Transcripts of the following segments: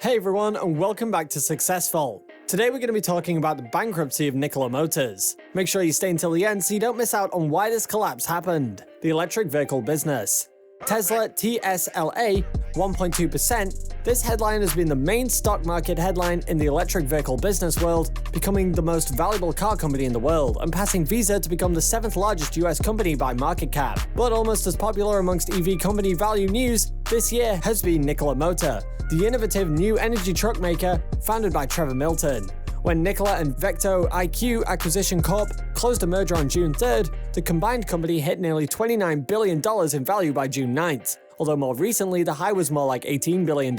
Hey everyone, and welcome back to successvault. Today we're going to be talking about the bankruptcy of Nikola Motors. Make sure you stay until the end so you don't miss out on why this collapse happened. The electric vehicle business. Tesla TSLA 1.2%. This headline has been the main stock market headline in the electric vehicle business world, becoming the most valuable car company in the world and passing Visa to become the 7th largest US company by market cap. But almost as popular amongst EV company value news this year has been Nikola Motor, the innovative new energy truck maker founded by Trevor Milton. When Nikola and Vecto IQ Acquisition Corp closed a merger on June 3rd, the combined company hit nearly $29 billion in value by June 9th, although more recently the high was more like $18 billion.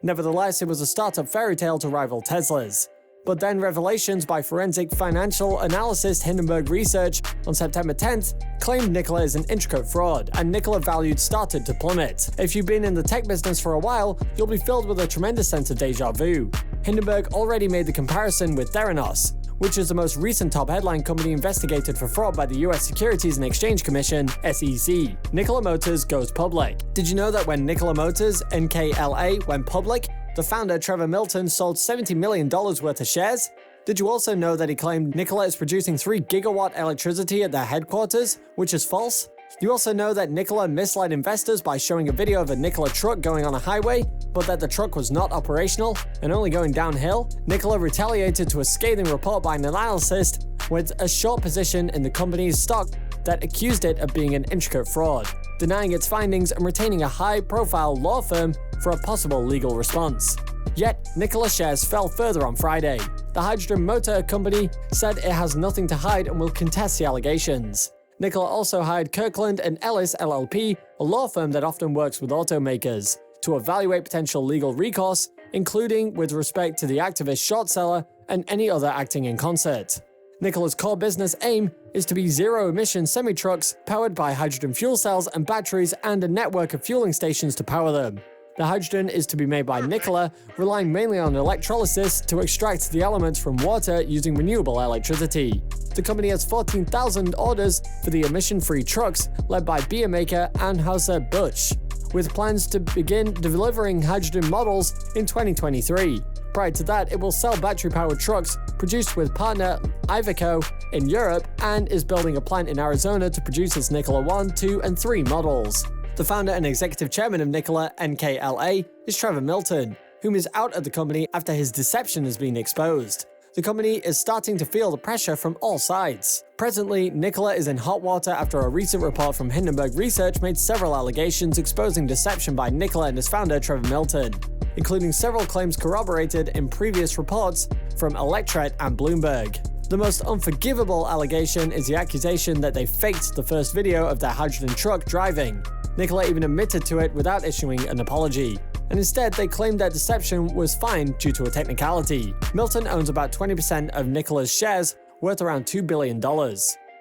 Nevertheless, it was a startup fairy tale to rival Tesla's. But then revelations by forensic financial analyst Hindenburg Research on September 10th claimed Nikola is an intricate fraud, and Nikola value started to plummet. If you've been in the tech business for a while, you'll be filled with a tremendous sense of deja vu. Hindenburg already made the comparison with Theranos, which is the most recent top headline company investigated for fraud by the US Securities and Exchange Commission, SEC. Nikola Motors goes public. Did you know that when Nikola Motors, NKLA, went public, the founder Trevor Milton sold $70 million worth of shares? Did you also know that he claimed Nikola is producing 3 gigawatt electricity at their headquarters, which is false? You also know that Nikola misled investors by showing a video of a Nikola truck going on a highway, but that the truck was not operational and only going downhill? Nikola retaliated to a scathing report by an analyst with a short position in the company's stock that accused it of being an intricate fraud, denying its findings and retaining a high-profile law firm for a possible legal response. Yet, Nikola shares fell further on Friday. The hydrogen motor company said it has nothing to hide and will contest the allegations. Nikola also hired Kirkland & Ellis LLP, a law firm that often works with automakers, to evaluate potential legal recourse, including with respect to the activist short seller and any other acting in concert. Nikola's core business aim is to be zero-emission semi-trucks powered by hydrogen fuel cells and batteries and a network of fueling stations to power them. The hydrogen is to be made by Nikola, relying mainly on electrolysis to extract the elements from water using renewable electricity. The company has 14,000 orders for the emission-free trucks led by beer maker Anheuser-Busch, with plans to begin delivering hydrogen models in 2023. Prior to that, it will sell battery-powered trucks produced with partner Iveco in Europe and is building a plant in Arizona to produce its Nikola 1, 2, and 3 models. The founder and executive chairman of Nikola, NKLA, is Trevor Milton, whom is out of the company after his deception has been exposed. The company is starting to feel the pressure from all sides. Presently, Nikola is in hot water after a recent report from Hindenburg Research made several allegations exposing deception by Nikola and his founder Trevor Milton, including several claims corroborated in previous reports from Electret and Bloomberg. The most unforgivable allegation is the accusation that they faked the first video of their hydrogen truck driving. Nikola even admitted to it without issuing an apology, and instead they claimed that deception was fine due to a technicality. Milton owns about 20% of Nikola's shares, worth around $2 billion.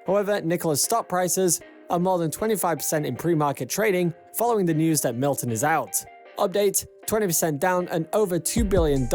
However, Nikola's stock prices are more than 25% in pre-market trading following the news that Milton is out. Update: 20% down and over $2 billion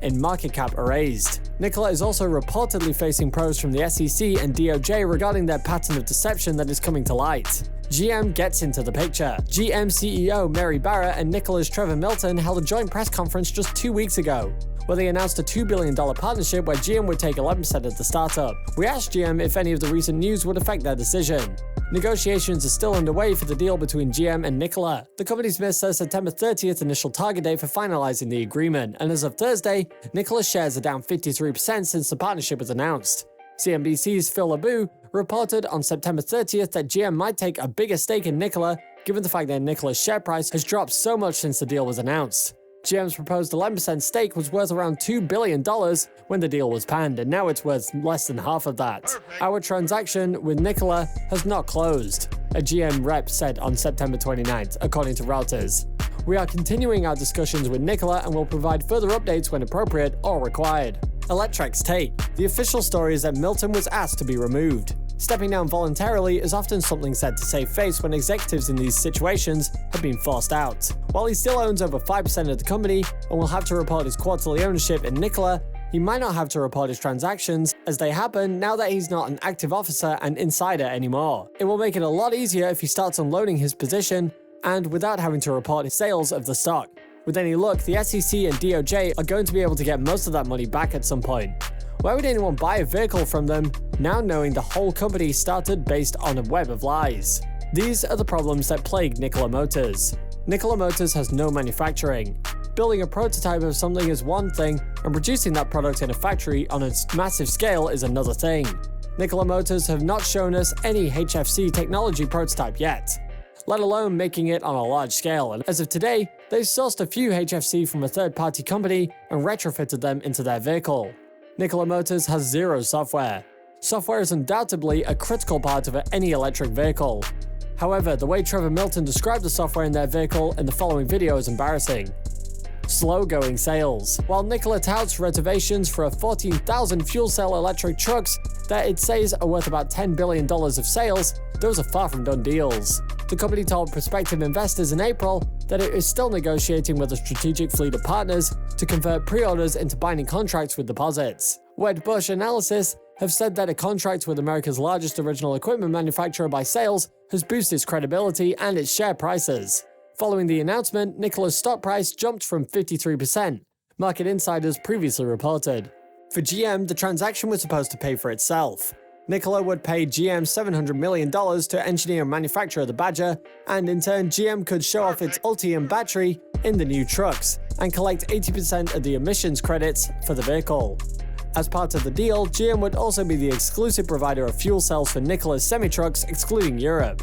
in market cap erased. Nikola is also reportedly facing probes from the SEC and DOJ regarding their pattern of deception that is coming to light. GM gets into the picture. GM CEO Mary Barra and Nikola's Trevor Milton held a joint press conference just 2 weeks ago, where they announced a $2 billion partnership where GM would take 11% of the startup. We asked GM if any of the recent news would affect their decision. Negotiations are still underway for the deal between GM and Nikola. The company's missed their September 30th initial target date for finalizing the agreement, and as of Thursday, Nikola's shares are down 53% since the partnership was announced. CNBC's Phil LeBeau reported on September 30th that GM might take a bigger stake in Nikola, given the fact that Nikola's share price has dropped so much since the deal was announced. GM's proposed 11% stake was worth around $2 billion when the deal was panned, and now it's worth less than half of that. Our transaction with Nikola has not closed, a GM rep said on September 29th, according to Reuters. We are continuing our discussions with Nikola and will provide further updates when appropriate or required. Electrek's take. The official story is that Milton was asked to be removed. Stepping down voluntarily is often something said to save face when executives in these situations have been forced out. While he still owns over 5% of the company and will have to report his quarterly ownership in Nikola, he might not have to report his transactions as they happen now that he's not an active officer and insider anymore. It will make it a lot easier if he starts unloading his position and without having to report his sales of the stock. With any luck, the SEC and DOJ are going to be able to get most of that money back at some point. Why would anyone buy a vehicle from them, now knowing the whole company started based on a web of lies? These are the problems that plague Nikola Motors. Nikola Motors has no manufacturing. Building a prototype of something is one thing, and producing that product in a factory on a massive scale is another thing. Nikola Motors have not shown us any HFC technology prototype yet, let alone making it on a large scale, and as of today, they've sourced a few HFC from a third-party company and retrofitted them into their vehicle. Nikola Motors has zero software. Software is undoubtedly a critical part of any electric vehicle. However, the way Trevor Milton described the software in their vehicle in the following video is embarrassing. Slow-going sales. While Nikola touts reservations for a 14,000 fuel cell electric trucks that it says are worth about $10 billion of sales, those are far from done deals. The company told prospective investors in April that it is still negotiating with a strategic fleet of partners to convert pre-orders into binding contracts with deposits. Wedbush Analysis have said that a contract with America's largest original equipment manufacturer by sales has boosted its credibility and its share prices. Following the announcement, Nikola's stock price jumped from 53%, market insiders previously reported. For GM, the transaction was supposed to pay for itself. Nikola would pay GM $700 million to engineer and manufacture the Badger, and in turn GM could show off its Ultium battery in the new trucks, and collect 80% of the emissions credits for the vehicle. As part of the deal, GM would also be the exclusive provider of fuel cells for Nikola's semi-trucks, excluding Europe.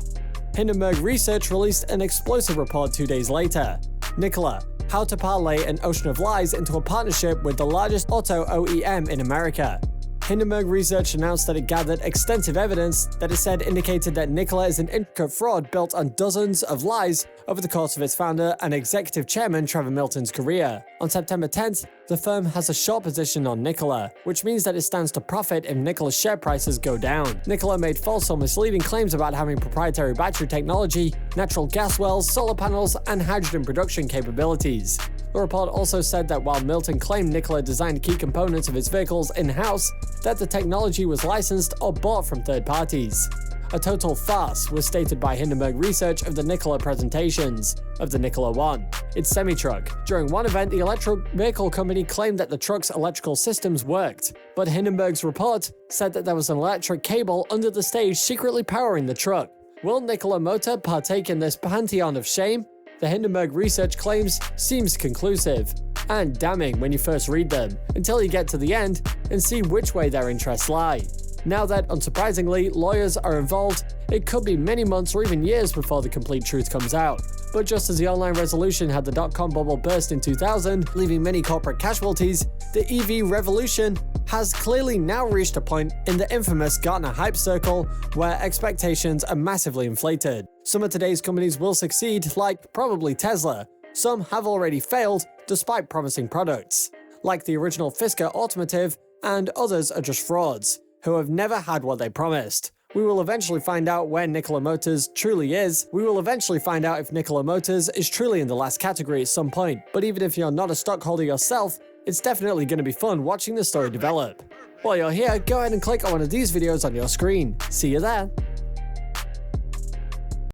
Hindenburg Research released an explosive report 2 days later. Nikola: How to parlay an ocean of lies into a partnership with the largest auto OEM in America. Hindenburg Research announced that it gathered extensive evidence that it said indicated that Nikola is an intricate fraud built on dozens of lies over the course of its founder and executive chairman Trevor Milton's career. On September 10th, the firm has a short position on Nikola, which means that it stands to profit if Nikola's share prices go down. Nikola made false or misleading claims about having proprietary battery technology, natural gas wells, solar panels, and hydrogen production capabilities. The report also said that while Milton claimed Nikola designed key components of its vehicles in-house, that the technology was licensed or bought from third parties. A total farce was stated by Hindenburg Research of the Nikola presentations of the Nikola One, its semi-truck. During one event, the electric vehicle company claimed that the truck's electrical systems worked, but Hindenburg's report said that there was an electric cable under the stage secretly powering the truck. Will Nikola Motor partake in this pantheon of shame? The Hindenburg Research claims seems conclusive and damning when you first read them, until you get to the end and see which way their interests lie. Now that, unsurprisingly, lawyers are involved, it could be many months or even years before the complete truth comes out. But just as the online revolution had the dot-com bubble burst in 2000, leaving many corporate casualties, the EV revolution has clearly now reached a point in the infamous Gartner hype circle where expectations are massively inflated. Some of today's companies will succeed, like probably Tesla. Some have already failed, despite promising products, like the original Fisker Automotive, and others are just frauds, who have never had what they promised. We will eventually find out where Nikola Motors truly is. We will eventually find out if Nikola Motors is truly in the last category at some point. But even if you're not a stockholder yourself, it's definitely going to be fun watching the story develop. While you're here, go ahead and click on one of these videos on your screen. See you there!